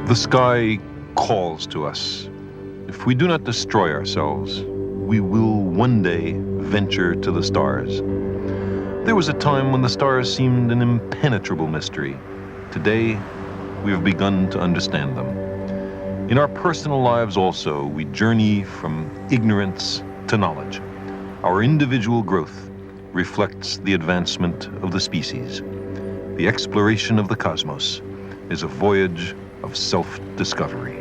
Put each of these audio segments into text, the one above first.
The sky calls to us. If we do not destroy ourselves, we will one day venture to the stars. There was a time when the stars seemed an impenetrable mystery. Today, we have begun to understand them. In our personal lives also, we journey from ignorance to knowledge. Our individual growth reflects the advancement of the species. The exploration of the cosmos is a voyage of self-discovery.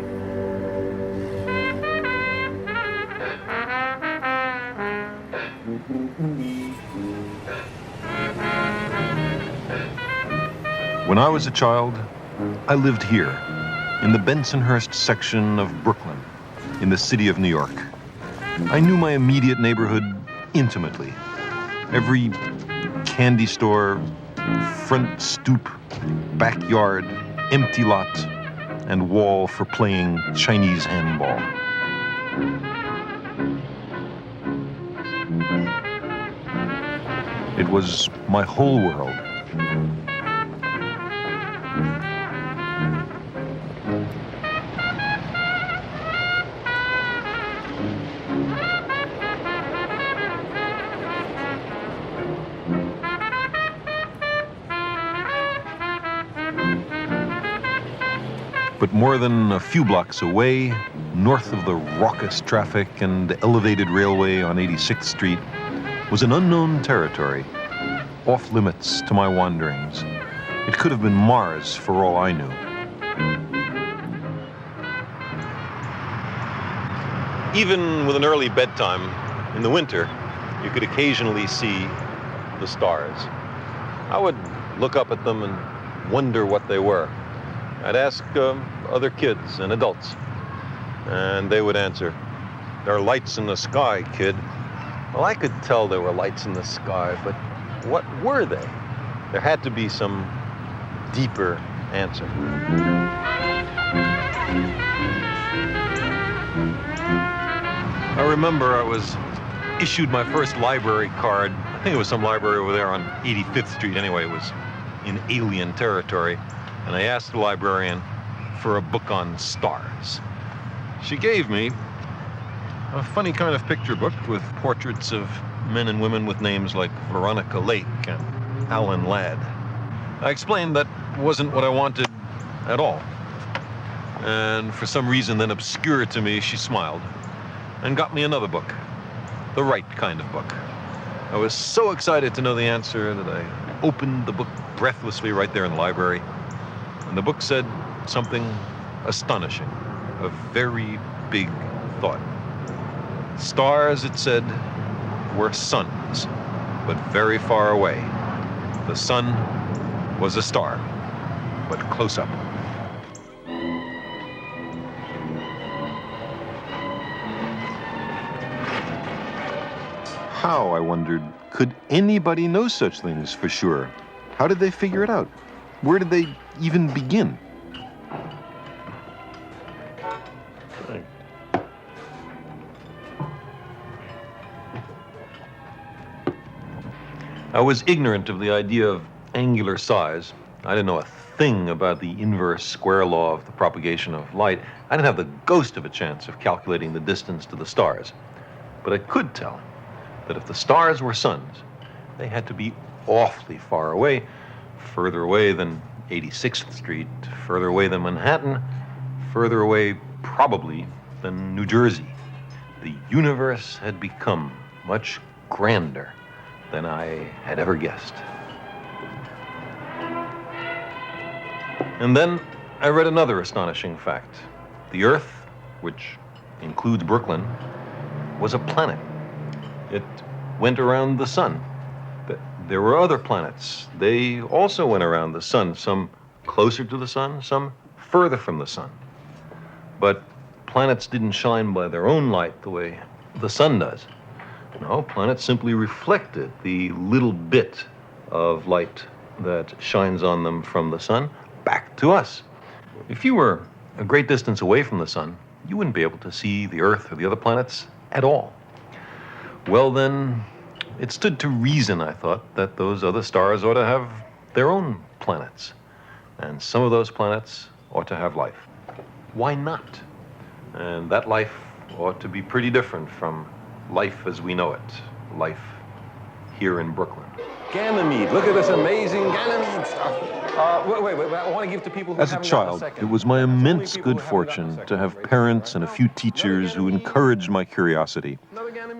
When I was a child, I lived here, in the Bensonhurst section of Brooklyn, in the city of New York. I knew my immediate neighborhood intimately. Every candy store, front stoop, backyard, empty lot, and wall for playing Chinese handball. It was my whole world. But more than a few blocks away, north of the raucous traffic and elevated railway on 86th Street, was an unknown territory, off limits to my wanderings. It could have been Mars for all I knew. Even with an early bedtime, in the winter, you could occasionally see the stars. I would look up at them and wonder what they were. I'd ask other kids and adults, and they would answer, "There are lights in the sky, kid." Well, I could tell there were lights in the sky, but what were they? There had to be some deeper answer. I remember I was issued my first library card. I think it was some library over there on 85th Street. Anyway, it was in alien territory. And I asked the librarian for a book on stars. She gave me a funny kind of picture book with portraits of men and women with names like Veronica Lake and Alan Ladd. I explained that wasn't what I wanted at all. And for some reason then obscure to me, she smiled and got me another book, the right kind of book. I was so excited to know the answer that I opened the book breathlessly right there in the library. And the book said something astonishing, a very big thought. Stars, it said, were suns, but very far away. The sun was a star, but close up. How, I wondered, could anybody know such things for sure? How did they figure it out? Where did they even begin? I was ignorant of the idea of angular size. I didn't know a thing about the inverse square law of the propagation of light. I didn't have the ghost of a chance of calculating the distance to the stars. But I could tell that if the stars were suns, they had to be awfully far away, further away than 86th Street, further away than Manhattan, further away probably than New Jersey. The universe had become much grander than I had ever guessed. And then I read another astonishing fact. The Earth, which includes Brooklyn, was a planet. It went around the sun. There were other planets. They also went around the sun, some closer to the sun, some further from the sun. But planets didn't shine by their own light the way the sun does. No, planets simply reflected the little bit of light that shines on them from the sun back to us. If you were a great distance away from the sun, you wouldn't be able to see the Earth or the other planets at all. Well, then, it stood to reason, I thought, that those other stars ought to have their own planets. And some of those planets ought to have life. why not? And that life ought to be pretty different from life as we know it, life here in Brooklyn. Ganymede, look at this amazing Ganymede stuff. Wait, I want to give to people who As a child, it was my immense good fortune to have parents and a few teachers who encouraged my curiosity.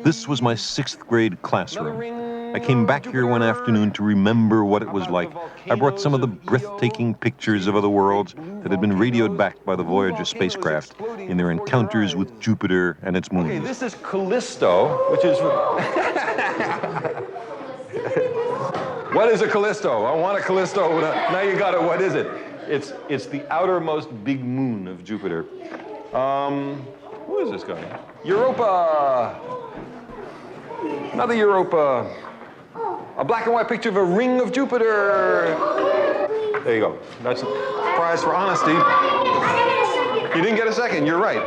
This was my 6th grade classroom. I came back here one afternoon to remember what it was like. I brought some of the breathtaking pictures of other worlds that had been radioed back by the Voyager spacecraft in their encounters with Jupiter and its moons. Okay, this is Callisto, which is... What is a Callisto? I want a Callisto. Now you got it. What is it? It's the outermost big moon of Jupiter. Who is this guy? Europa! Another Europa. A black and white picture of a ring of Jupiter. There you go. That's a prize for honesty. You didn't get a second. You're right.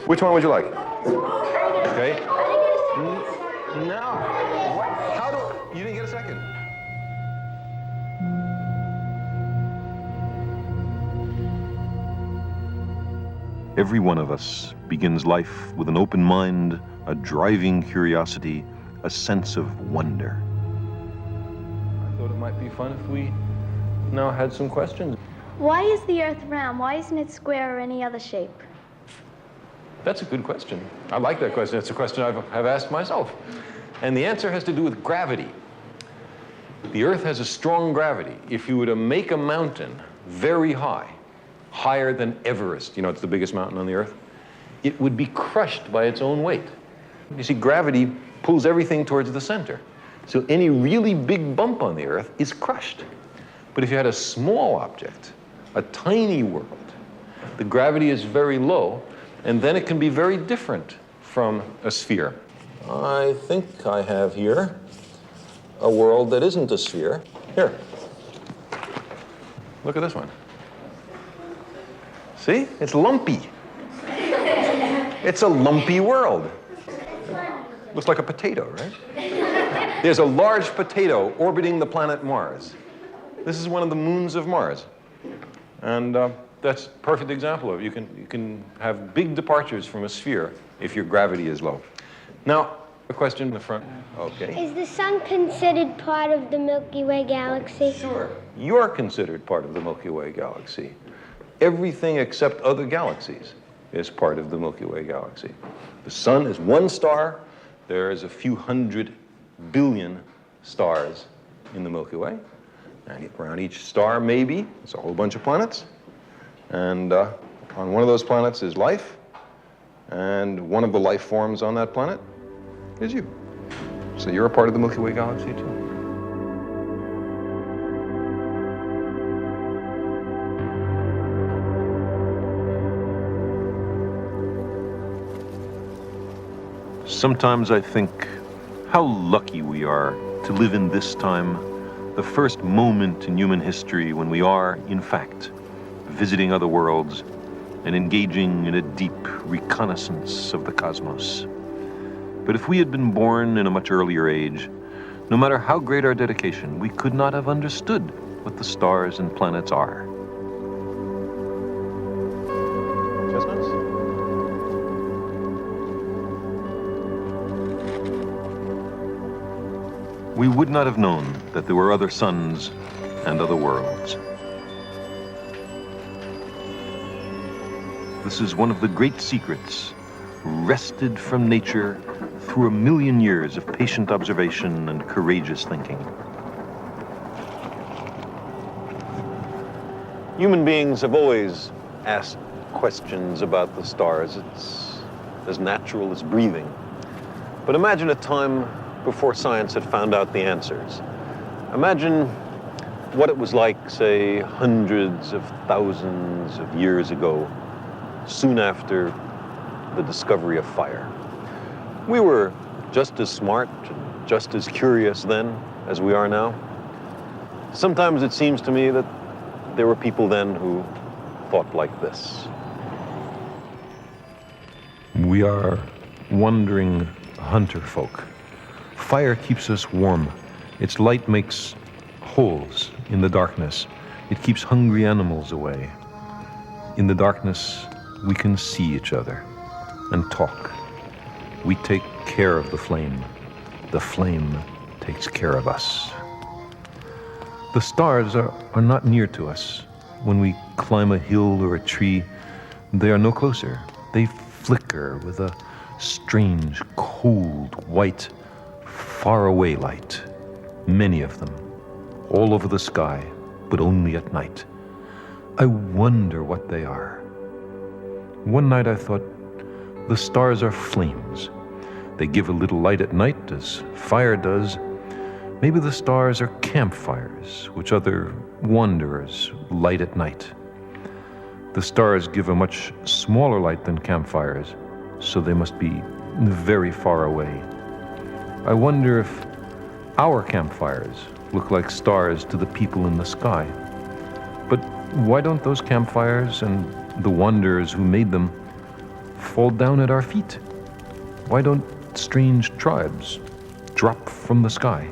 Which one would you like? Okay. No. How do... You didn't get a second. Every one of us begins life with an open mind, a driving curiosity, a sense of wonder. I thought it might be fun if we now had some questions. Why is the Earth round? Why isn't it square or any other shape? That's a good question. I like that question. It's a question I've asked myself. And the answer has to do with gravity. The Earth has a strong gravity. If you were to make a mountain very high, higher than Everest, you know, it's the biggest mountain on the Earth, it would be crushed by its own weight. You see, gravity pulls everything towards the center. So any really big bump on the Earth is crushed. But if you had a small object, a tiny world, the gravity is very low, and then it can be very different from a sphere. I think I have here a world that isn't a sphere. Here. Look at this one. See? It's lumpy. It's a lumpy world. Looks like a potato, right? There's a large potato orbiting the planet Mars. This is one of the moons of Mars. And that's a perfect example of it. You can have big departures from a sphere if your gravity is low. Now, a question in the front. Okay. Is the sun considered part of the Milky Way galaxy? Sure. You're considered part of the Milky Way galaxy. Everything except other galaxies is part of the Milky Way galaxy. The sun is one star. There is a few 100 billion stars in the Milky Way. And around each star, maybe, it's a whole bunch of planets. And on one of those planets is life. And one of the life forms on that planet is you. So you're a part of the Milky Way galaxy, too. Sometimes I think how lucky we are to live in this time, the first moment in human history when we are, in fact, visiting other worlds and engaging in a deep reconnaissance of the cosmos. But if we had been born in a much earlier age, no matter how great our dedication, we could not have understood what the stars and planets are. Chestnuts? We would not have known that there were other suns and other worlds. This is one of the great secrets, wrested from nature through 1,000,000 years of patient observation and courageous thinking. Human beings have always asked questions about the stars. It's as natural as breathing. But imagine a time before science had found out the answers. Imagine what it was like, say, hundreds of thousands of years ago, soon after the discovery of fire. We were just as smart and just as curious then as we are now. Sometimes it seems to me that there were people then who thought like this. We are wandering hunter folk. Fire keeps us warm. Its light makes holes in the darkness. It keeps hungry animals away. In the darkness, we can see each other and talk. We take care of the flame. The flame takes care of us. The stars are not near to us. When we climb a hill or a tree, they are no closer. They flicker with a strange, cold, white, faraway light. Many of them, all over the sky, but only at night. I wonder what they are. One night I thought, the stars are flames. They give a little light at night as fire does. Maybe the stars are campfires, which other wanderers light at night. The stars give a much smaller light than campfires, so they must be very far away. I wonder if our campfires look like stars to the people in the sky. But why don't those campfires and the wanderers who made them fall down at our feet? Why don't strange tribes drop from the sky?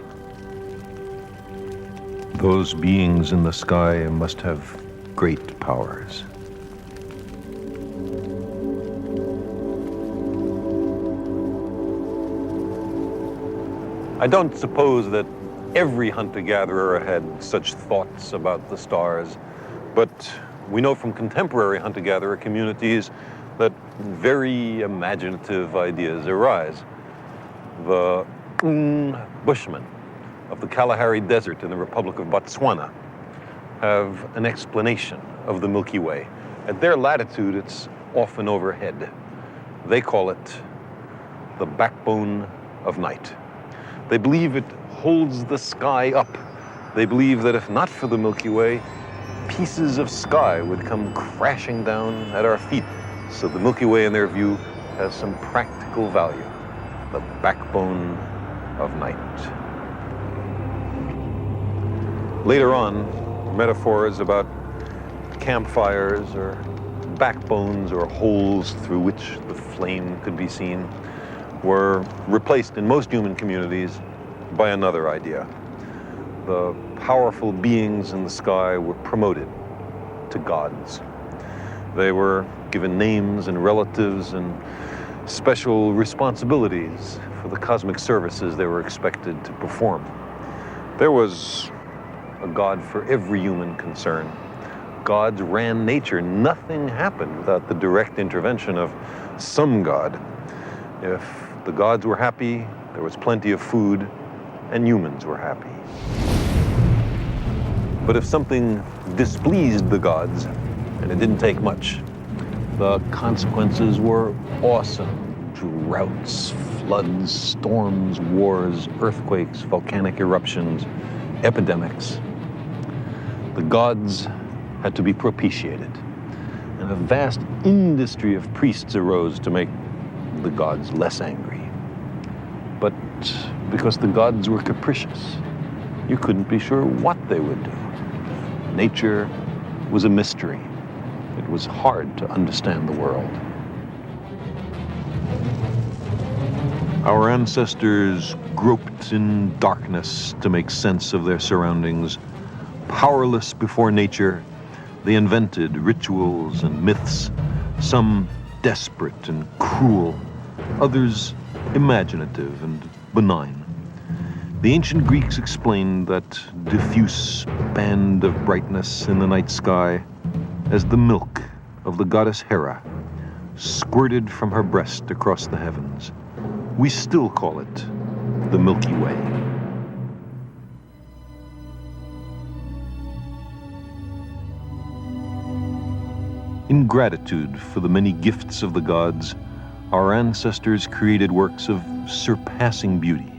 Those beings in the sky must have great powers. I don't suppose that every hunter-gatherer had such thoughts about the stars, but we know from contemporary hunter-gatherer communities that very imaginative ideas arise. The Bushmen of the Kalahari Desert in the Republic of Botswana have an explanation of the Milky Way. At their latitude, it's often overhead. They call it the backbone of night. They believe it holds the sky up. They believe that if not for the Milky Way, pieces of sky would come crashing down at our feet. So the Milky Way, in their view, has some practical value. The backbone of night. Later on, metaphors about campfires or backbones or holes through which the flame could be seen were replaced in most human communities by another idea. The powerful beings in the sky were promoted to gods. They were given names and relatives and special responsibilities for the cosmic services they were expected to perform. There was a god for every human concern. Gods ran nature. Nothing happened without the direct intervention of some god. If the gods were happy, there was plenty of food, and humans were happy. But if something displeased the gods, and it didn't take much, the consequences were awesome. Droughts, floods, storms, wars, earthquakes, volcanic eruptions, epidemics. The gods had to be propitiated, and a vast industry of priests arose to make the gods less angry. But because the gods were capricious, you couldn't be sure what they would do. Nature was a mystery. It was hard to understand the world. Our ancestors groped in darkness to make sense of their surroundings. Powerless before nature, they invented rituals and myths, some desperate and cruel, others imaginative and benign. The ancient Greeks explained that diffuse band of brightness in the night sky as the milk of the goddess Hera, squirted from her breast across the heavens. We still call it the Milky Way. In gratitude for the many gifts of the gods, our ancestors created works of surpassing beauty.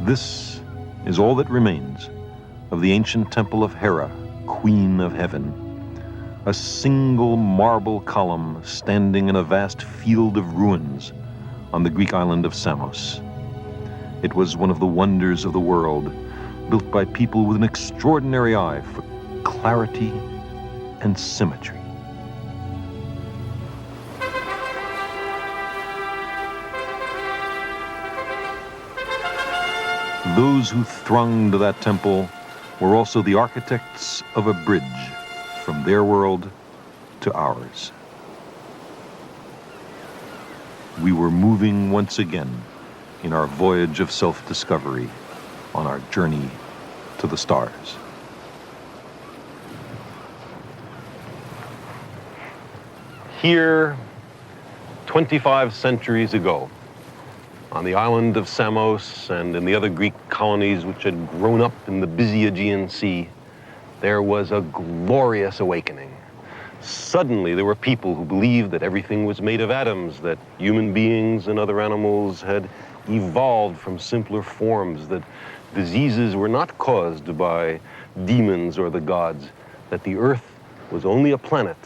This is all that remains of the ancient temple of Hera, Queen of Heaven. A single marble column standing in a vast field of ruins on the Greek island of Samos. It was one of the wonders of the world, built by people with an extraordinary eye for clarity and symmetry. Those who thronged that temple were also the architects of a bridge from their world to ours. We were moving once again in our voyage of self-discovery on our journey to the stars. Here, 25 centuries ago, on the island of Samos and in the other Greek colonies which had grown up in the busy Aegean Sea, there was a glorious awakening. Suddenly, there were people who believed that everything was made of atoms, that human beings and other animals had evolved from simpler forms, that diseases were not caused by demons or the gods, that the earth was only a planet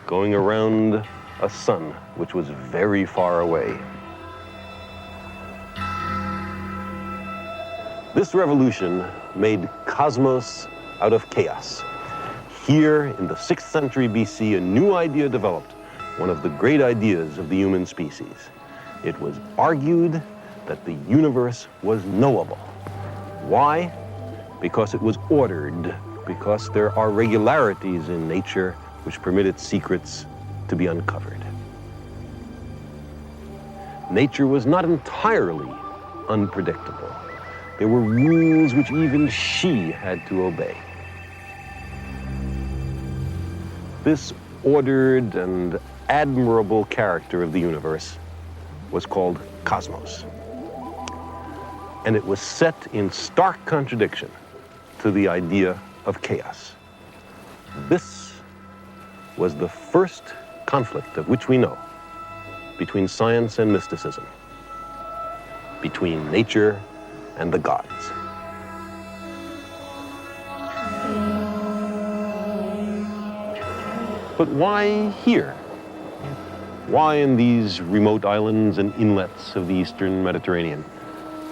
going around a sun which was very far away. This revolution made cosmos out of chaos. Here in the 6th century BC, a new idea developed, one of the great ideas of the human species. It was argued that the universe was knowable. Why? Because it was ordered, because there are regularities in nature which permit its secrets to be uncovered. Nature was not entirely unpredictable. There were rules which even she had to obey. This ordered and admirable character of the universe was called cosmos. And it was set in stark contradiction to the idea of chaos. This was the first conflict of which we know between science and mysticism, between nature and the gods. But why here? Why in these remote islands and inlets of the Eastern Mediterranean?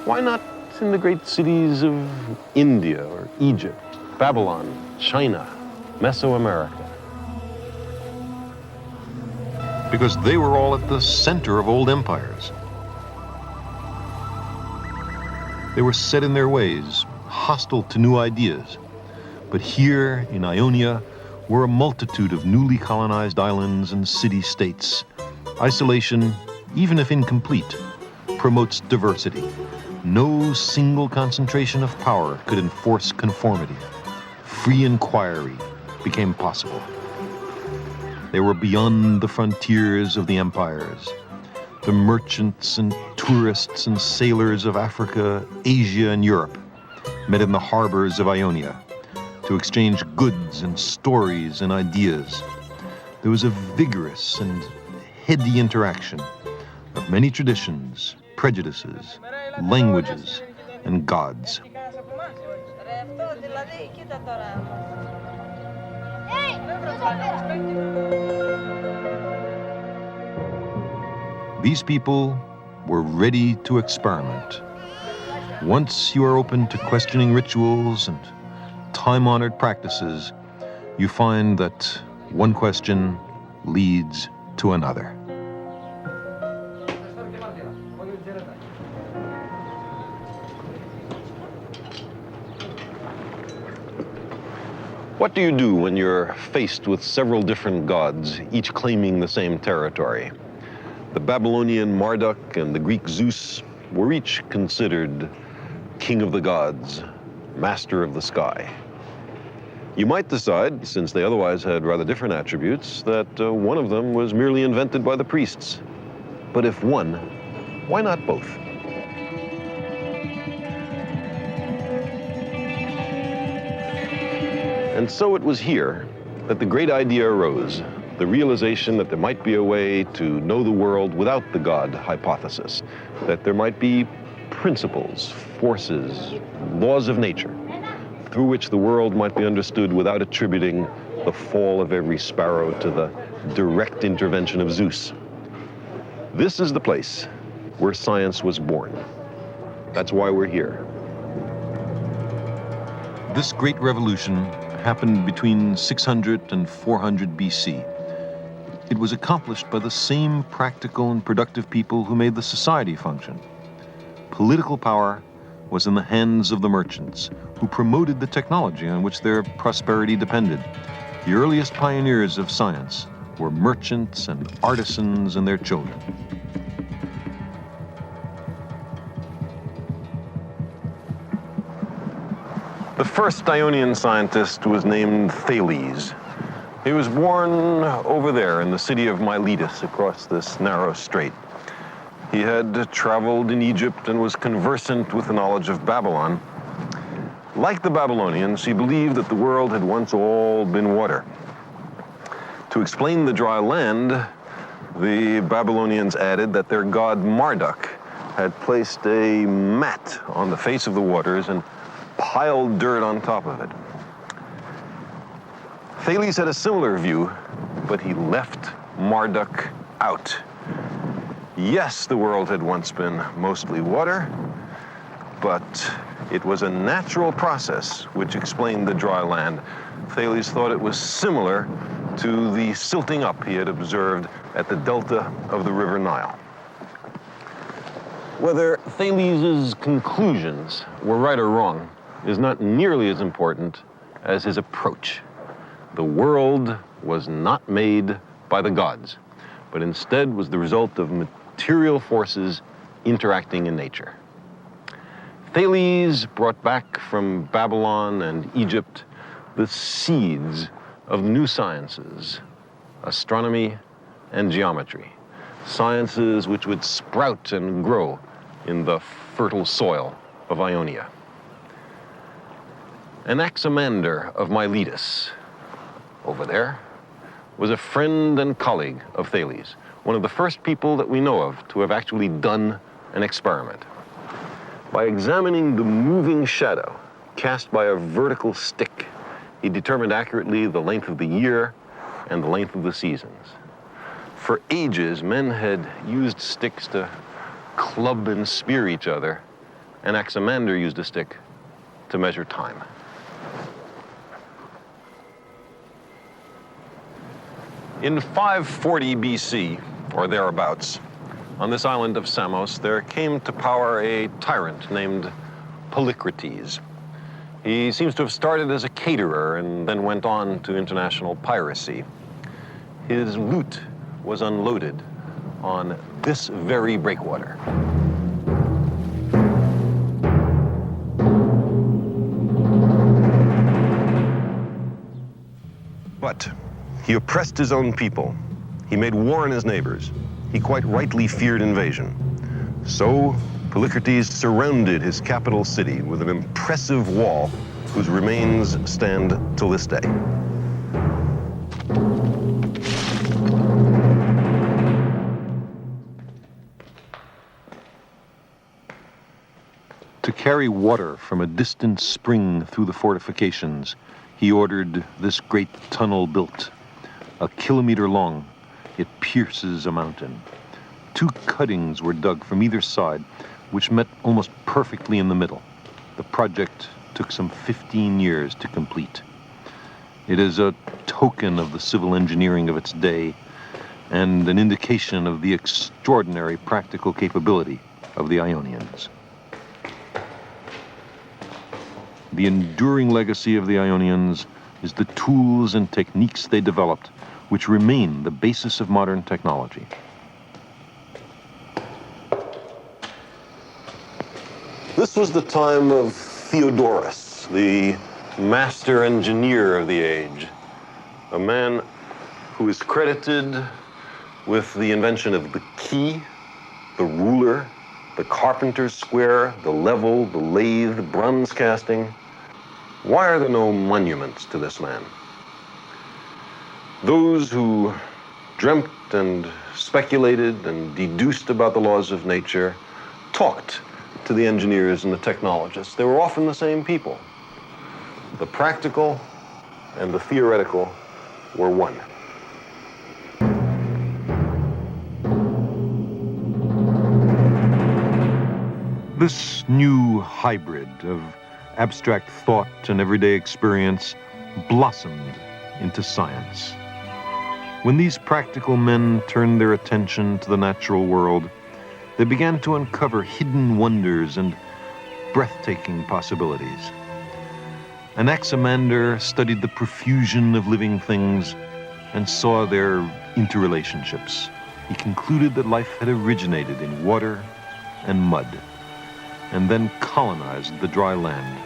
Why not in the great cities of India or Egypt, Babylon, China, Mesoamerica? Because they were all at the center of old empires. They were set in their ways, hostile to new ideas. But here in Ionia were a multitude of newly colonized islands and city-states. Isolation, even if incomplete, promotes diversity. No single concentration of power could enforce conformity. Free inquiry became possible. They were beyond the frontiers of the empires. The merchants and tourists and sailors of Africa, Asia, and Europe met in the harbors of Ionia to exchange goods and stories and ideas. There was a vigorous and heady interaction of many traditions, prejudices, languages, and gods. These people were ready to experiment. Once you are open to questioning rituals and time-honored practices, you find that one question leads to another. What do you do when you're faced with several different gods, each claiming the same territory? The Babylonian Marduk and the Greek Zeus were each considered king of the gods, master of the sky. You might decide, since they otherwise had rather different attributes, that one of them was merely invented by the priests. But if one, why not both? And so it was here that the great idea arose, the realization that there might be a way to know the world without the God hypothesis, that there might be principles, forces, laws of nature, through which the world might be understood without attributing the fall of every sparrow to the direct intervention of Zeus. This is the place where science was born. That's why we're here. This great revolution happened between 600 and 400 BC. It was accomplished by the same practical and productive people who made the society function. Political power was in the hands of the merchants, who promoted the technology on which their prosperity depended. The earliest pioneers of science were merchants and artisans and their children. The first Ionian scientist was named Thales. He was born over there in the city of Miletus across this narrow strait. He had traveled in Egypt and was conversant with the knowledge of Babylon. Like the Babylonians, he believed that the world had once all been water. To explain the dry land, the Babylonians added that their god Marduk had placed a mat on the face of the waters and piled dirt on top of it. Thales had a similar view, but he left Marduk out. Yes, the world had once been mostly water, but it was a natural process which explained the dry land. Thales thought it was similar to the silting up he had observed at the delta of the River Nile. Whether Thales's conclusions were right or wrong is not nearly as important as his approach. The world was not made by the gods, but instead was the result of material forces interacting in nature. Thales brought back from Babylon and Egypt the seeds of new sciences, astronomy and geometry, sciences which would sprout and grow in the fertile soil of Ionia. Anaximander of Miletus, over there, was a friend and colleague of Thales, one of the first people that we know of to have actually done an experiment. By examining the moving shadow cast by a vertical stick, he determined accurately the length of the year and the length of the seasons. For ages, men had used sticks to club and spear each other. Anaximander used a stick to measure time. In 540 BC, or thereabouts, on this island of Samos, there came to power a tyrant named Polycrates. He seems to have started as a caterer and then went on to international piracy. His loot was unloaded on this very breakwater. But he oppressed his own people. He made war on his neighbors. He quite rightly feared invasion. So Polycrates surrounded his capital city with an impressive wall whose remains stand till this day. To carry water from a distant spring through the fortifications, he ordered this great tunnel built. A kilometer long, it pierces a mountain. 2 cuttings were dug from either side, which met almost perfectly in the middle. The project took some 15 years to complete. It is a token of the civil engineering of its day and an indication of the extraordinary practical capability of the Ionians. The enduring legacy of the Ionians is the tools and techniques they developed, which remain the basis of modern technology. This was the time of Theodorus, the master engineer of the age, a man who is credited with the invention of the key, the ruler, the carpenter's square, the level, the lathe, bronze casting. Why are there no monuments to this man? Those who dreamt and speculated and deduced about the laws of nature talked to the engineers and the technologists. They were often the same people. The practical and the theoretical were one. This new hybrid of abstract thought and everyday experience blossomed into science. When these practical men turned their attention to the natural world, they began to uncover hidden wonders and breathtaking possibilities. Anaximander studied the profusion of living things and saw their interrelationships. He concluded that life had originated in water and mud, and then colonized the dry land.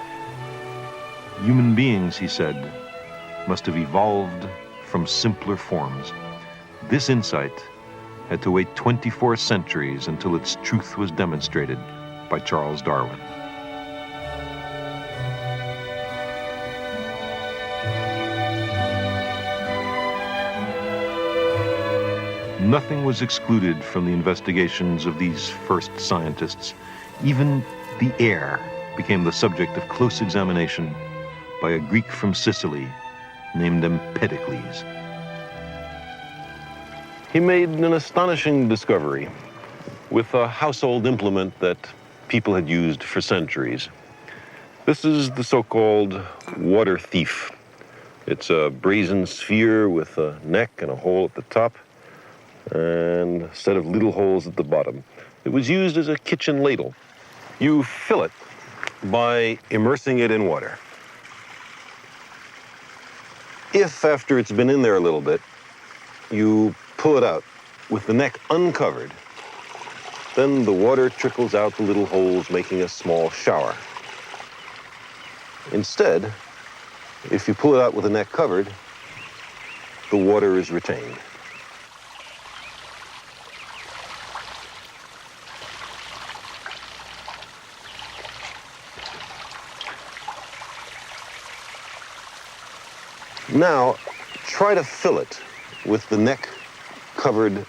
Human beings, he said, must have evolved from simpler forms. This insight had to wait 24 centuries until its truth was demonstrated by Charles Darwin. Nothing was excluded from the investigations of these first scientists. Even the air became the subject of close examination by a Greek from Sicily named Empedocles. He made an astonishing discovery with a household implement that people had used for centuries. This is the so-called water thief. It's a brazen sphere with a neck and a hole at the top and a set of little holes at the bottom. It was used as a kitchen ladle. You fill it by immersing it in water. If, after it's been in there a little bit, you pull it out with the neck uncovered, then the water trickles out the little holes, making a small shower. Instead, if you pull it out with the neck covered, the water is retained. Now, try to fill it with the neck covered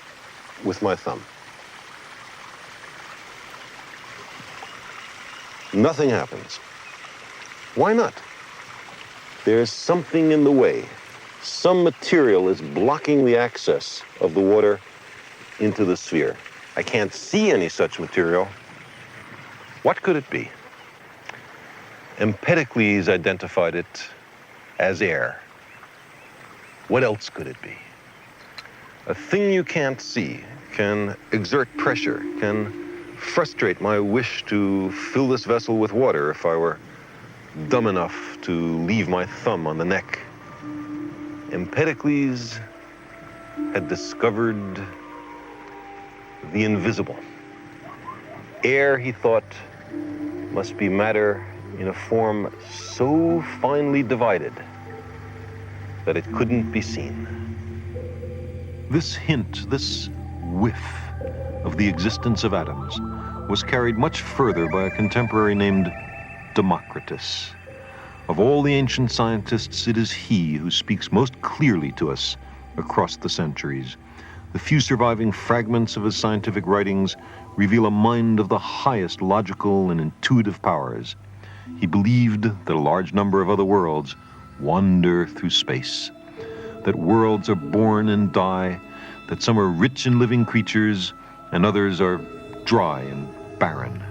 with my thumb. Nothing happens. Why not? There's something in the way. Some material is blocking the access of the water into the sphere. I can't see any such material. What could it be? Empedocles identified it as air. What else could it be? A thing you can't see can exert pressure, can frustrate my wish to fill this vessel with water if I were dumb enough to leave my thumb on the neck. Empedocles had discovered the invisible. Air, he thought, must be matter in a form so finely divided that it couldn't be seen. This hint, this whiff of the existence of atoms was carried much further by a contemporary named Democritus. Of all the ancient scientists, it is he who speaks most clearly to us across the centuries. The few surviving fragments of his scientific writings reveal a mind of the highest logical and intuitive powers. He believed that a large number of other worlds wander through space, that worlds are born and die, that some are rich in living creatures and others are dry and barren.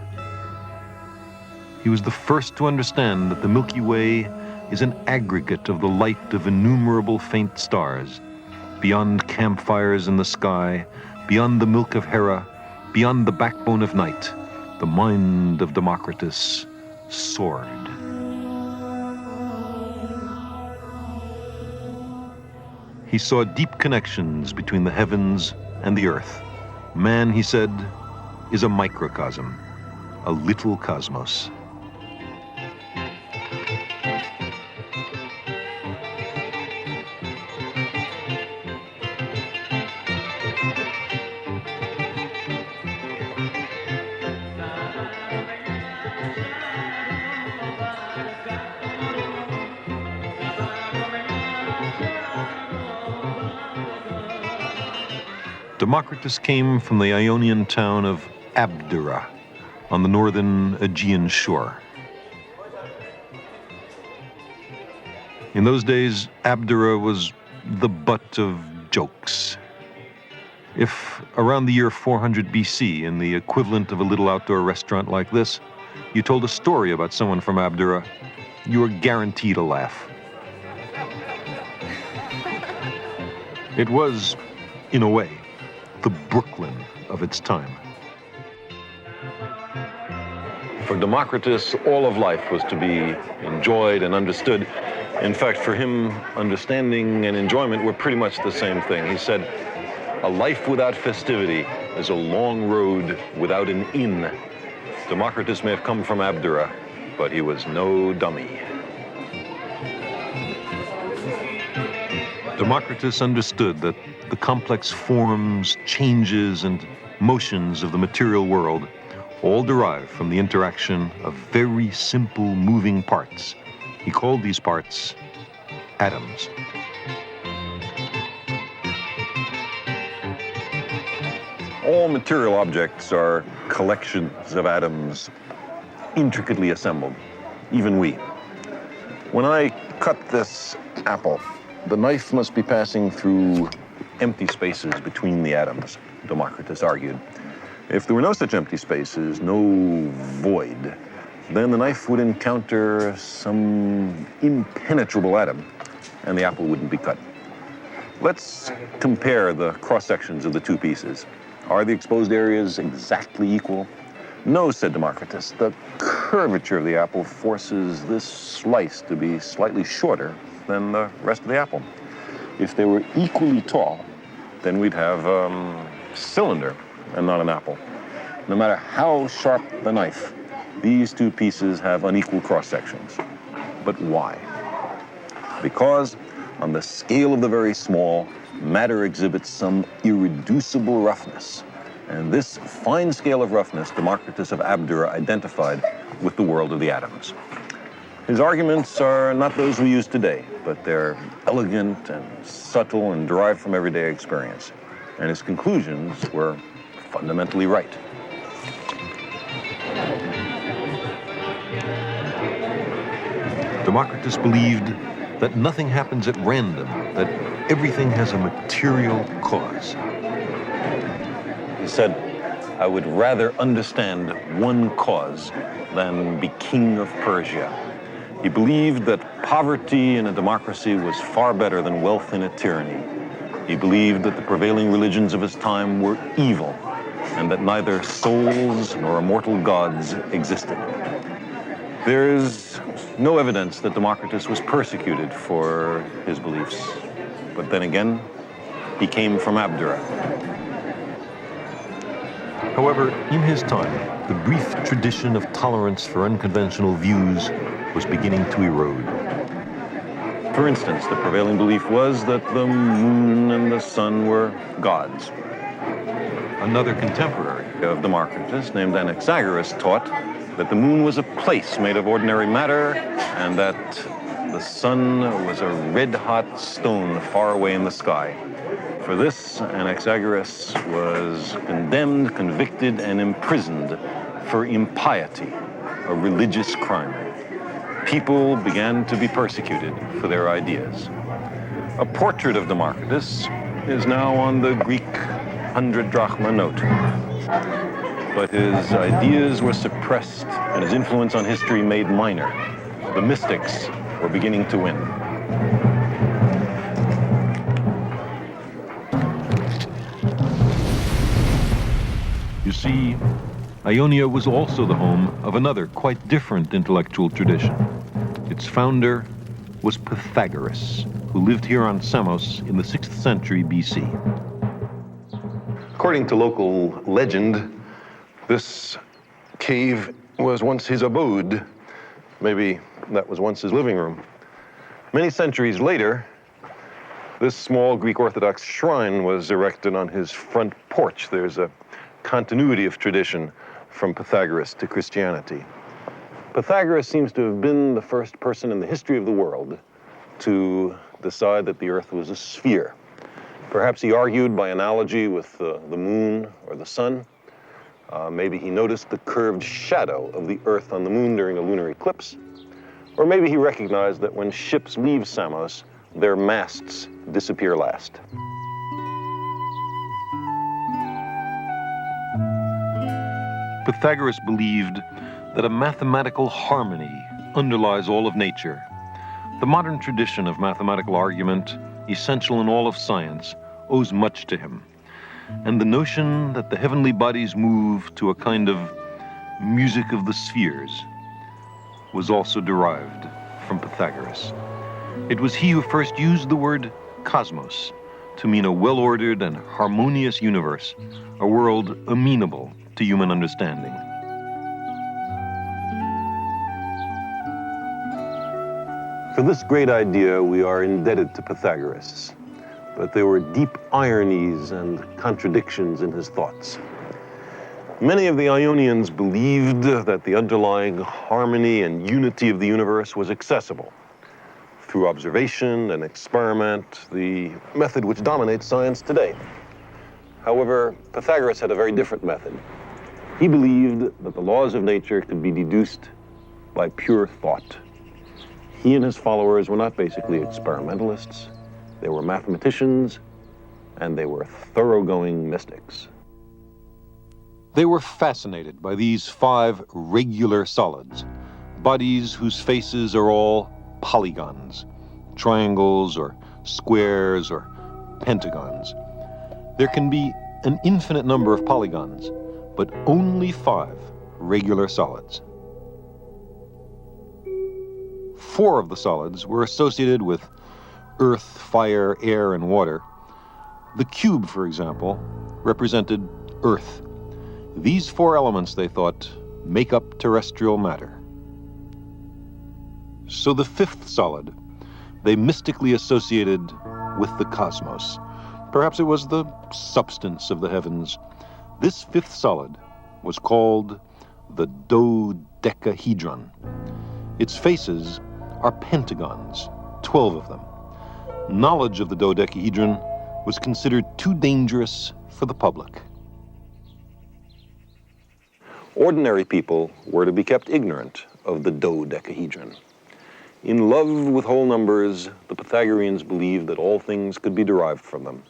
He was the first to understand that the Milky Way is an aggregate of the light of innumerable faint stars. Beyond campfires in the sky, beyond the milk of Hera, beyond the backbone of night, the mind of Democritus soared. He saw deep connections between the heavens and the earth. Man, he said, is a microcosm, a little cosmos. Democritus came from the Ionian town of Abdera on the northern Aegean shore. In those days, Abdera was the butt of jokes. If around the year 400 BC, in the equivalent of a little outdoor restaurant like this, you told a story about someone from Abdera, you were guaranteed a laugh. It was, in a way, the Brooklyn of its time. For Democritus, all of life was to be enjoyed and understood. In fact, for him, understanding and enjoyment were pretty much the same thing. He said, "A life without festivity is a long road without an inn." Democritus may have come from Abdera, but he was no dummy. Democritus understood that the complex forms, changes, and motions of the material world all derive from the interaction of very simple moving parts. He called these parts atoms. All material objects are collections of atoms intricately assembled, even we. When I cut this apple, the knife must be passing through empty spaces between the atoms, Democritus argued. If there were no such empty spaces, no void, then the knife would encounter some impenetrable atom, and the apple wouldn't be cut. Let's compare the cross-sections of the two pieces. Are the exposed areas exactly equal? No, said Democritus. The curvature of the apple forces this slice to be slightly shorter than the rest of the apple. If they were equally tall, then we'd have a cylinder and not an apple. No matter how sharp the knife, these two pieces have unequal cross-sections. But why? Because on the scale of the very small, matter exhibits some irreducible roughness. And this fine scale of roughness, Democritus of Abdera identified with the world of the atoms. His arguments are not those we use today, but they're elegant and subtle and derived from everyday experience. And his conclusions were fundamentally right. Democritus believed that nothing happens at random, that everything has a material cause. He said, "I would rather understand one cause than be king of Persia." He believed that poverty in a democracy was far better than wealth in a tyranny. He believed that the prevailing religions of his time were evil, and that neither souls nor immortal gods existed. There is no evidence that Democritus was persecuted for his beliefs. But then again, he came from Abdera. However, in his time, the brief tradition of tolerance for unconventional views was beginning to erode. For instance, the prevailing belief was that the moon and the sun were gods. Another contemporary of Democritus, named Anaxagoras, taught that the moon was a place made of ordinary matter and that the sun was a red-hot stone far away in the sky. For this, Anaxagoras was condemned, convicted, and imprisoned for impiety, a religious crime. People began to be persecuted for their ideas. A portrait of Democritus is now on the Greek 100 drachma note. But his ideas were suppressed and his influence on history made minor. The mystics were beginning to win. You see, Ionia was also the home of another quite different intellectual tradition. Its founder was Pythagoras, who lived here on Samos in the 6th century BC. According to local legend, this cave was once his abode. Maybe that was once his living room. Many centuries later, this small Greek Orthodox shrine was erected on his front porch. There's a continuity of tradition from Pythagoras to Christianity. Pythagoras seems to have been the first person in the history of the world to decide that the earth was a sphere. Perhaps he argued by analogy with the moon or the sun. Maybe he noticed the curved shadow of the earth on the moon during a lunar eclipse. Or maybe he recognized that when ships leave Samos, their masts disappear last. Pythagoras believed that a mathematical harmony underlies all of nature. The modern tradition of mathematical argument, essential in all of science, owes much to him. And the notion that the heavenly bodies move to a kind of music of the spheres, was also derived from Pythagoras. It was he who first used the word cosmos to mean a well-ordered and harmonious universe, a world amenable to human understanding. For this great idea, we are indebted to Pythagoras, but there were deep ironies and contradictions in his thoughts. Many of the Ionians believed that the underlying harmony and unity of the universe was accessible through observation and experiment, the method which dominates science today. However, Pythagoras had a very different method. He believed that the laws of nature could be deduced by pure thought. He and his followers were not basically experimentalists. They were mathematicians, and they were thoroughgoing mystics. They were fascinated by these 5 regular solids, bodies whose faces are all polygons, triangles or squares or pentagons. There can be an infinite number of polygons, but only 5 regular solids. 4 of the solids were associated with earth, fire, air, and water. The cube, for example, represented earth. These 4 elements, they thought, make up terrestrial matter. So the 5th solid, they mystically associated with the cosmos. Perhaps it was the substance of the heavens. This 5th solid was called the dodecahedron. Its faces are pentagons, 12 of them. Knowledge of the dodecahedron was considered too dangerous for the public. Ordinary people were to be kept ignorant of the dodecahedron. In love with whole numbers, the Pythagoreans believed that all things could be derived from them,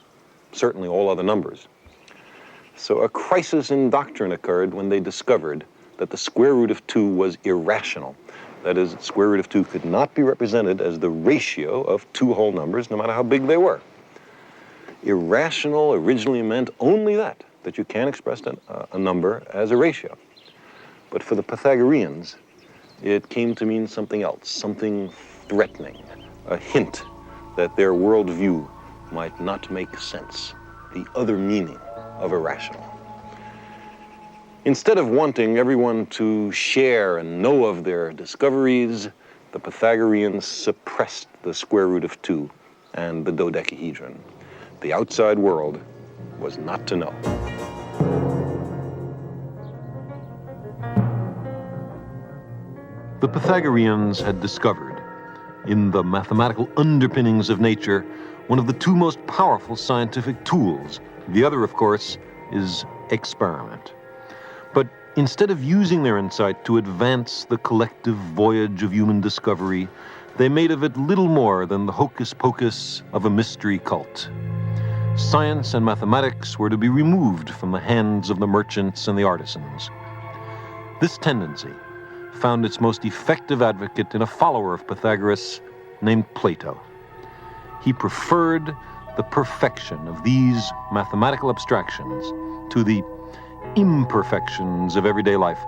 certainly all other numbers. So a crisis in doctrine occurred when they discovered that the square root of 2 was irrational. That is, the square root of 2 could not be represented as the ratio of 2 whole numbers, no matter how big they were. Irrational originally meant only that you can't express a number as a ratio. But for the Pythagoreans, it came to mean something else, something threatening, a hint that their worldview might not make sense, the other meaning of irrational. Instead of wanting everyone to share and know of their discoveries, the Pythagoreans suppressed the square root of 2 and the dodecahedron. The outside world was not to know. The Pythagoreans had discovered, in the mathematical underpinnings of nature, one of the 2 most powerful scientific tools. The other, of course, is experiment. But instead of using their insight to advance the collective voyage of human discovery, they made of it little more than the hocus pocus of a mystery cult. Science and mathematics were to be removed from the hands of the merchants and the artisans. This tendency found its most effective advocate in a follower of Pythagoras named Plato. He preferred the perfection of these mathematical abstractions to the imperfections of everyday life.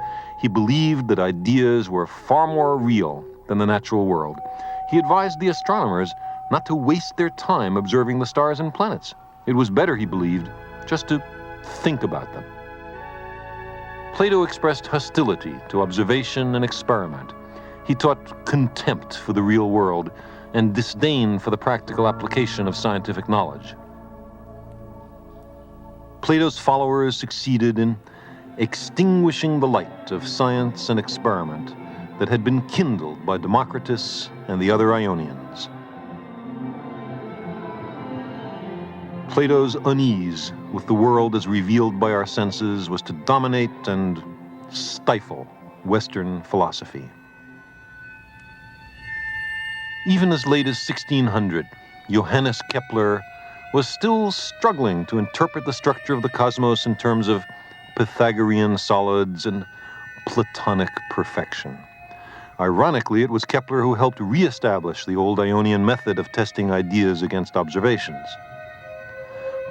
He believed that ideas were far more real than the natural world. He advised the astronomers not to waste their time observing the stars and planets. It was better, he believed, just to think about them. Plato expressed hostility to observation and experiment. He taught contempt for the real world and disdain for the practical application of scientific knowledge. Plato's followers succeeded in extinguishing the light of science and experiment that had been kindled by Democritus and the other Ionians. Plato's unease with the world as revealed by our senses was to dominate and stifle Western philosophy. Even as late as 1600, Johannes Kepler was still struggling to interpret the structure of the cosmos in terms of Pythagorean solids and Platonic perfection. Ironically, it was Kepler who helped reestablish the old Ionian method of testing ideas against observations.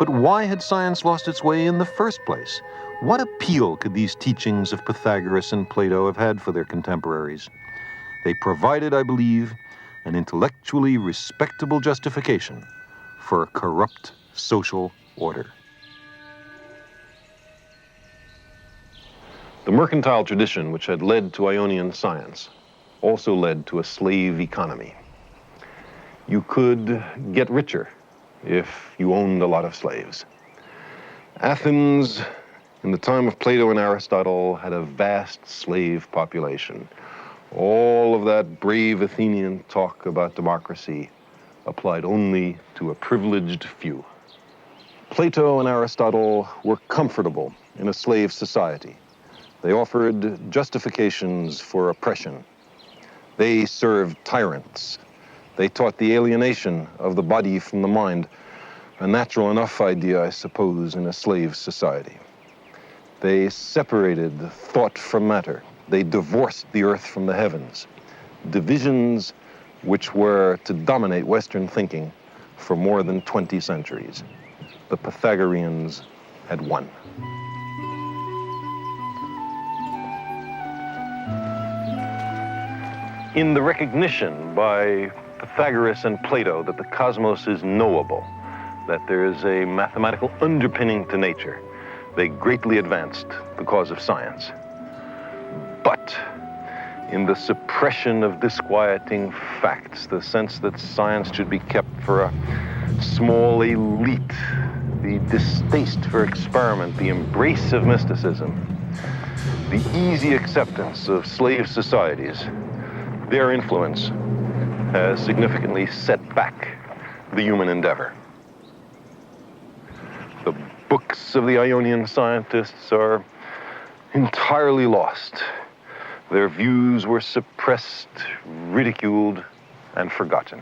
But why had science lost its way in the first place? What appeal could these teachings of Pythagoras and Plato have had for their contemporaries? They provided, I believe, an intellectually respectable justification for a corrupt social order. The mercantile tradition, which had led to Ionian science, also led to a slave economy. You could get richer if you owned a lot of slaves. Athens, in the time of Plato and Aristotle, had a vast slave population. All of that brave Athenian talk about democracy applied only to a privileged few. Plato and Aristotle were comfortable in a slave society. They offered justifications for oppression. They served tyrants. They taught the alienation of the body from the mind, a natural enough idea, I suppose, in a slave society. They separated thought from matter. They divorced the earth from the heavens, divisions which were to dominate Western thinking for more than 20 centuries. The Pythagoreans had won. In the recognition by Pythagoras and Plato that the cosmos is knowable, that there is a mathematical underpinning to nature, they greatly advanced the cause of science. But in the suppression of disquieting facts, the sense that science should be kept for a small elite, the distaste for experiment, the embrace of mysticism, the easy acceptance of slave societies, their influence has significantly set back the human endeavor. The books of the Ionian scientists are entirely lost. Their views were suppressed, ridiculed, and forgotten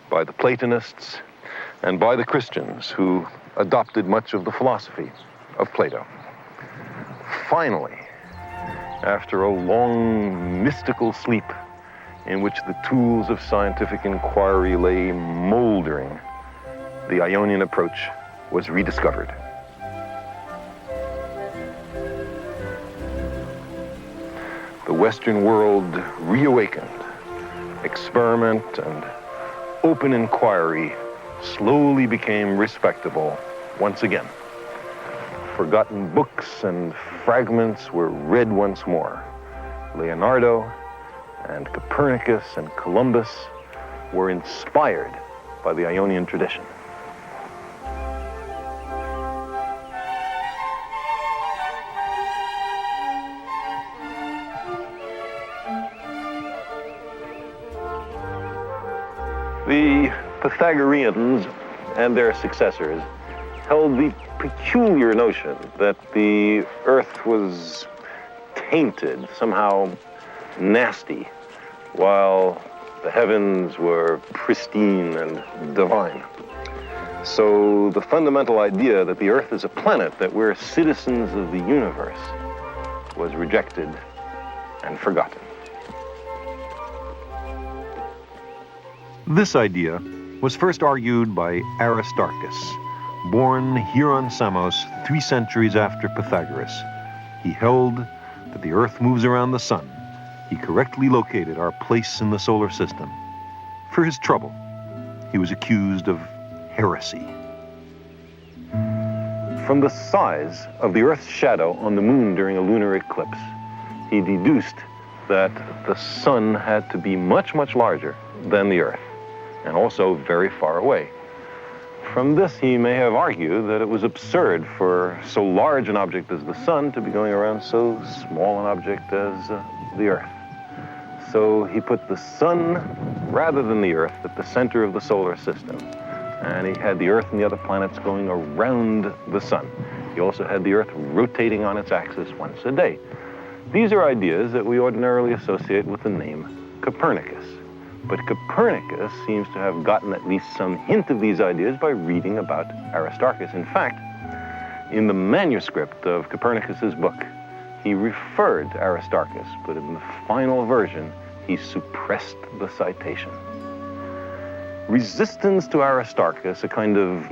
by the Platonists and by the Christians who adopted much of the philosophy of Plato. Finally, after a long mystical sleep in which the tools of scientific inquiry lay moldering, the Ionian approach was rediscovered. The Western world reawakened. Experiment and open inquiry slowly became respectable once again. Forgotten books and fragments were read once more. Leonardo and Copernicus and Columbus were inspired by the Ionian tradition. The Pythagoreans and their successors held the peculiar notion that the earth was tainted, somehow nasty, while the heavens were pristine and divine. So the fundamental idea that the earth is a planet, that we're citizens of the universe, was rejected and forgotten. This idea was first argued by Aristarchus, born here on Samos 3 centuries after Pythagoras. He held that the earth moves around the sun. He correctly located our place in the solar system. For his trouble, he was accused of heresy. From the size of the Earth's shadow on the moon during a lunar eclipse, he deduced that the sun had to be much, much larger than the Earth, and also very far away. From this, he may have argued that it was absurd for so large an object as the sun to be going around so small an object as the Earth. So he put the sun, rather than the Earth, at the center of the solar system. And he had the Earth and the other planets going around the sun. He also had the Earth rotating on its axis once a day. These are ideas that we ordinarily associate with the name Copernicus. But Copernicus seems to have gotten at least some hint of these ideas by reading about Aristarchus. In fact, in the manuscript of Copernicus's book, he referred to Aristarchus, but in the final version, he suppressed the citation. Resistance to Aristarchus, a kind of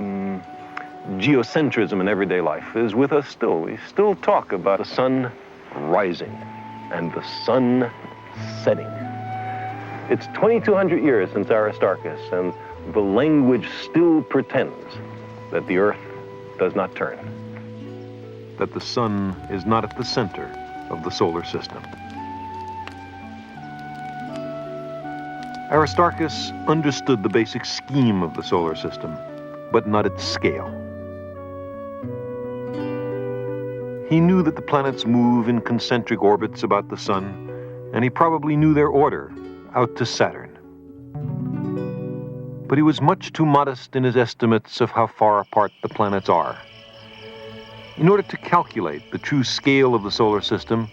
geocentrism in everyday life is with us still. We still talk about the sun rising and the sun setting. It's 2,200 years since Aristarchus, and the language still pretends that the earth does not turn. That the sun is not at the center of the solar system. Aristarchus understood the basic scheme of the solar system, but not its scale. He knew that the planets move in concentric orbits about the sun, and he probably knew their order out to Saturn. But he was much too modest in his estimates of how far apart the planets are. In order to calculate the true scale of the solar system,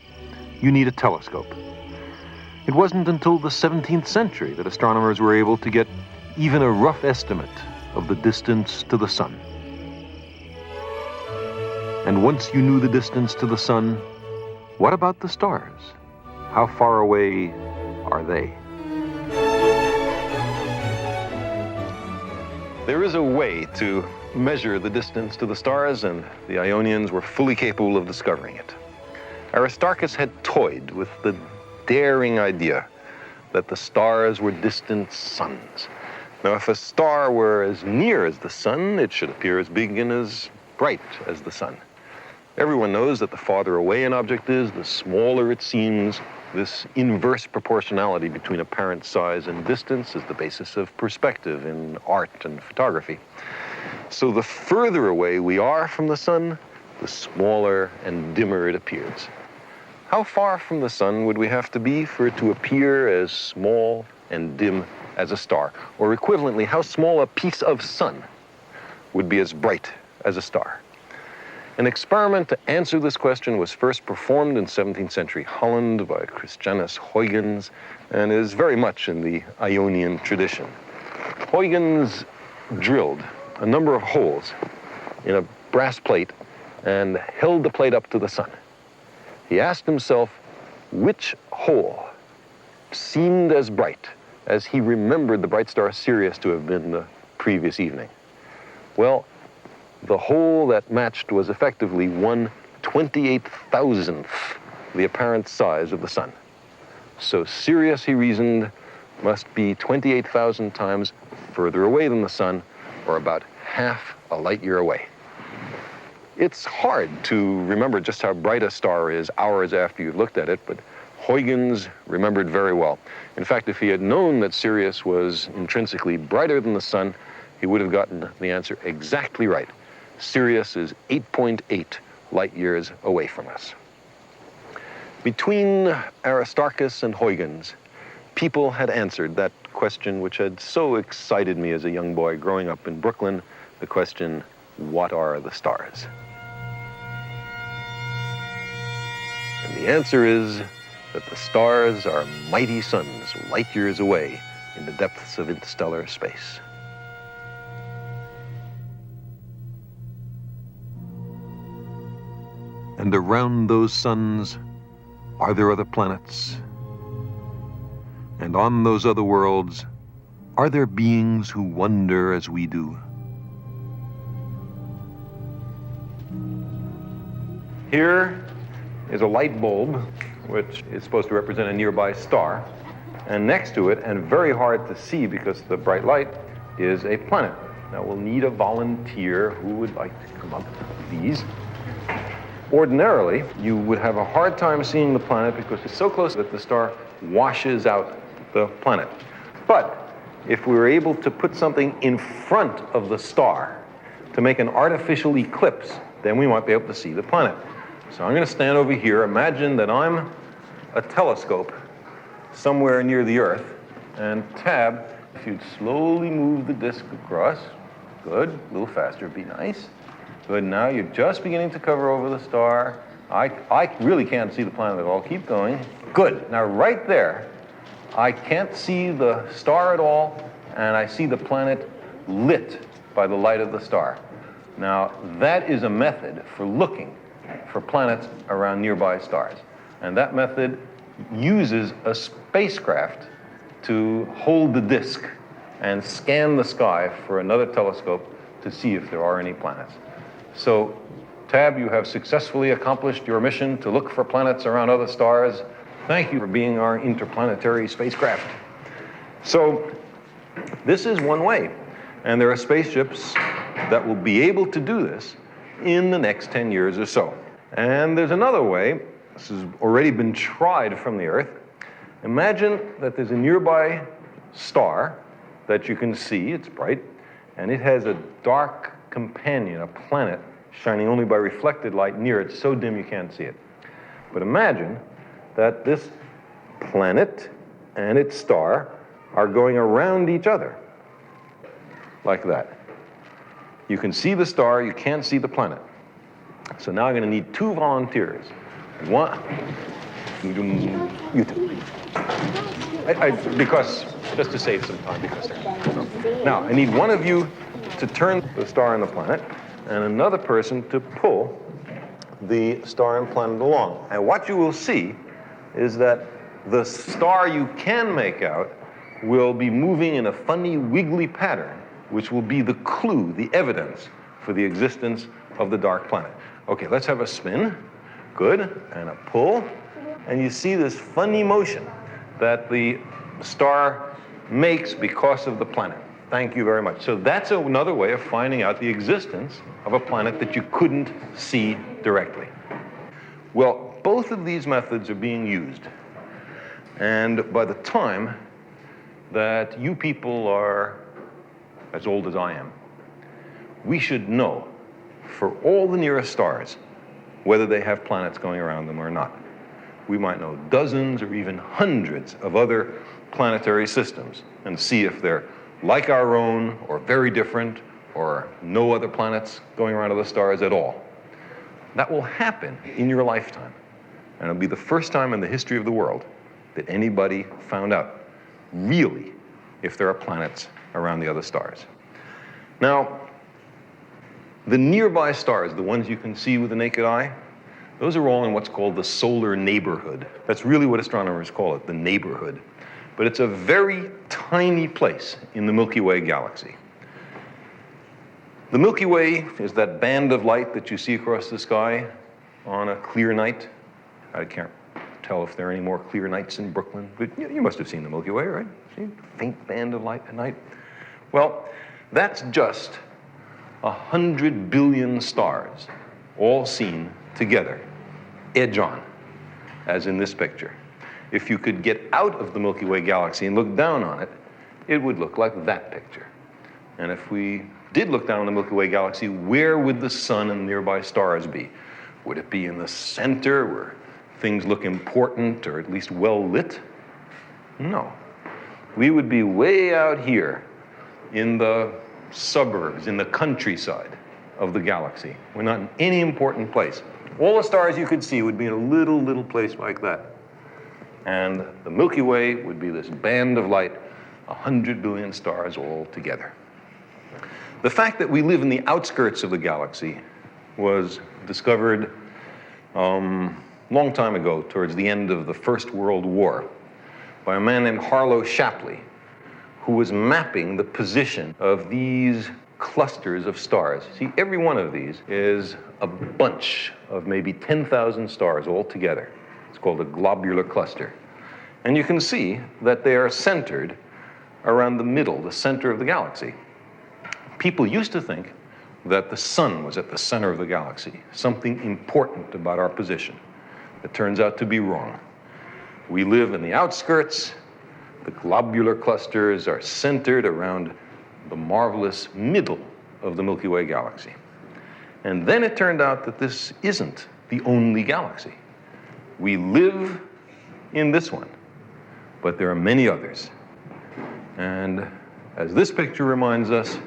you need a telescope. It wasn't until the 17th century that astronomers were able to get even a rough estimate of the distance to the sun. And once you knew the distance to the sun, what about the stars? How far away are they? There is a way to measure the distance to the stars, and the Ionians were fully capable of discovering it. Aristarchus had toyed with the daring idea that the stars were distant suns. Now, if a star were as near as the sun, it should appear as big and as bright as the sun. Everyone knows that the farther away an object is, the smaller it seems. This inverse proportionality between apparent size and distance is the basis of perspective in art and photography. So the further away we are from the sun, the smaller and dimmer it appears. How far from the sun would we have to be for it to appear as small and dim as a star? Or equivalently, how small a piece of sun would be as bright as a star? An experiment to answer this question was first performed in 17th century Holland by Christianus Huygens and is very much in the Ionian tradition. Huygens drilled a number of holes in a brass plate and held the plate up to the sun. He asked himself which hole seemed as bright as he remembered the bright star Sirius to have been the previous evening. Well, the hole that matched was effectively 1/28,000th the apparent size of the sun. So Sirius, he reasoned, must be 28,000 times further away than the sun, or about half a light year away. It's hard to remember just how bright a star is hours after you've looked at it, but Huygens remembered very well. In fact, if he had known that Sirius was intrinsically brighter than the sun, he would have gotten the answer exactly right. Sirius is 8.8 light years away from us. Between Aristarchus and Huygens, people had answered that question which had so excited me as a young boy growing up in Brooklyn, the question, what are the stars? And the answer is that the stars are mighty suns light years away in the depths of interstellar space. And around those suns, are there other planets? And on those other worlds, are there beings who wonder as we do? Here is a light bulb, which is supposed to represent a nearby star. And next to it, and very hard to see because of the bright light, is a planet. Now we'll need a volunteer who would like to come up with these. Ordinarily, you would have a hard time seeing the planet because it's so close that the star washes out the planet. But if we were able to put something in front of the star to make an artificial eclipse, then we might be able to see the planet. So I'm going to stand over here. Imagine that I'm a telescope somewhere near the Earth. And Tab, if you'd slowly move the disk across. Good. A little faster would be nice. Good. Now you're just beginning to cover over the star. I really can't see the planet at all. Keep going. Good. Now right there, I can't see the star at all, and I see the planet lit by the light of the star. Now that is a method for looking for planets around nearby stars. And that method uses a spacecraft to hold the disk and scan the sky for another telescope to see if there are any planets. So, Tab, you have successfully accomplished your mission to look for planets around other stars. Thank you for being our interplanetary spacecraft. So, this is one way, and there are spaceships that will be able to do this in the next 10 years or so. And there's another way. This has already been tried from the Earth. Imagine that there's a nearby star that you can see, it's bright, and it has a dark companion, a planet, shining only by reflected light near it, so dim you can't see it. But imagine that this planet and its star are going around each other, like that. You can see the star, you can't see the planet. So now I'm going to need 2 volunteers. One, you two. Because, just to save some time, because they're... Now, I need one of you to turn the star and the planet, and another person to pull the star and planet along. And what you will see is that the star you can make out will be moving in a funny, wiggly pattern, which will be the clue, the evidence for the existence of the dark planet. Okay, let's have a spin. Good, and a pull. And you see this funny motion that the star makes because of the planet. Thank you very much. So that's another way of finding out the existence of a planet that you couldn't see directly. Well, both of these methods are being used. And by the time that you people are as old as I am, we should know for all the nearest stars whether they have planets going around them or not. We might know dozens or even hundreds of other planetary systems and see if they're like our own or very different or no other planets going around other stars at all. That will happen in your lifetime. And it'll be the first time in the history of the world that anybody found out really if there are planets around the other stars. Now, the nearby stars, the ones you can see with the naked eye, those are all in what's called the solar neighborhood. That's really what astronomers call it, the neighborhood. But it's a very tiny place in the Milky Way galaxy. The Milky Way is that band of light that you see across the sky on a clear night. I can't tell if there are any more clear nights in Brooklyn, but you must have seen the Milky Way, right? See, faint band of light at night. Well, that's just 100 billion stars, all seen together, edge on, as in this picture. If you could get out of the Milky Way galaxy and look down on it, it would look like that picture. And if we did look down on the Milky Way galaxy, where would the sun and nearby stars be? Would it be in the center where things look important or at least well lit? No. We would be way out here in the suburbs, in the countryside of the galaxy. We're not in any important place. All the stars you could see would be in a little place like that. And the Milky Way would be this band of light, 100 billion stars all together. The fact that we live in the outskirts of the galaxy was discovered long time ago, towards the end of the First World War, by a man named Harlow Shapley, who was mapping the position of these clusters of stars. See, every one of these is a bunch of maybe 10,000 stars all together. It's called a globular cluster. And you can see that they are centered around the middle, the center of the galaxy. People used to think that the sun was at the center of the galaxy, something important about our position. It turns out to be wrong. We live in the outskirts. The globular clusters are centered around the marvelous middle of the Milky Way galaxy. And then it turned out that this isn't the only galaxy. We live in this one, but there are many others. And as this picture reminds us,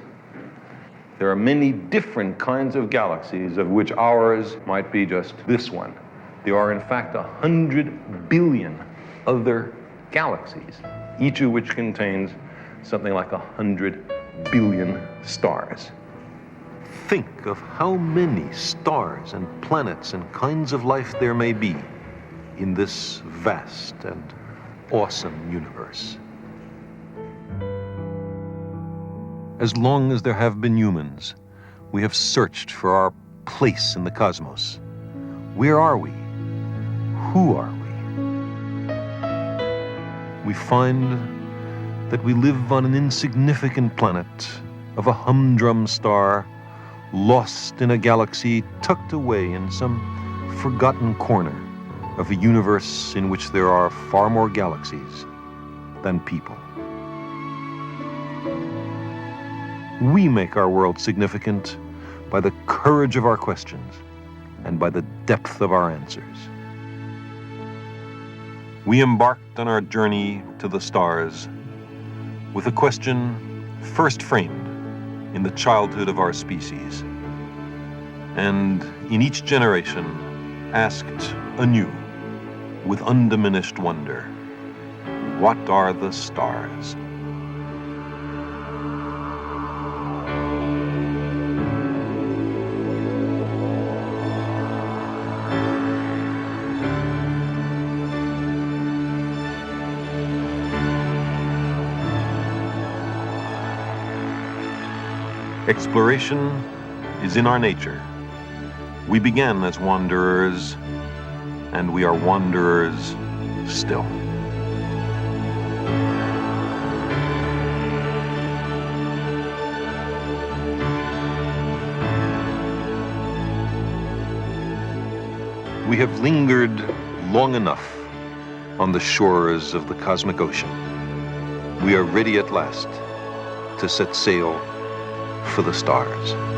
there are many different kinds of galaxies, of which ours might be just this one. There are, in fact, 100 billion other galaxies, each of which contains something like 100 billion stars. Think of how many stars and planets and kinds of life there may be in this vast and awesome universe. As long as there have been humans, We have searched for our place in the cosmos. Where are we? Who are we? We find that we live on an insignificant planet of a humdrum star, lost in a galaxy tucked away in some forgotten corner of a universe in which there are far more galaxies than people. We make our world significant by the courage of our questions and by the depth of our answers. We embarked on our journey to the stars with a question first framed in the childhood of our species, and in each generation asked anew with undiminished wonder, what are the stars? Exploration is in our nature. We began as wanderers, and we are wanderers still. We have lingered long enough on the shores of the cosmic ocean. We are ready at last to set sail for the stars.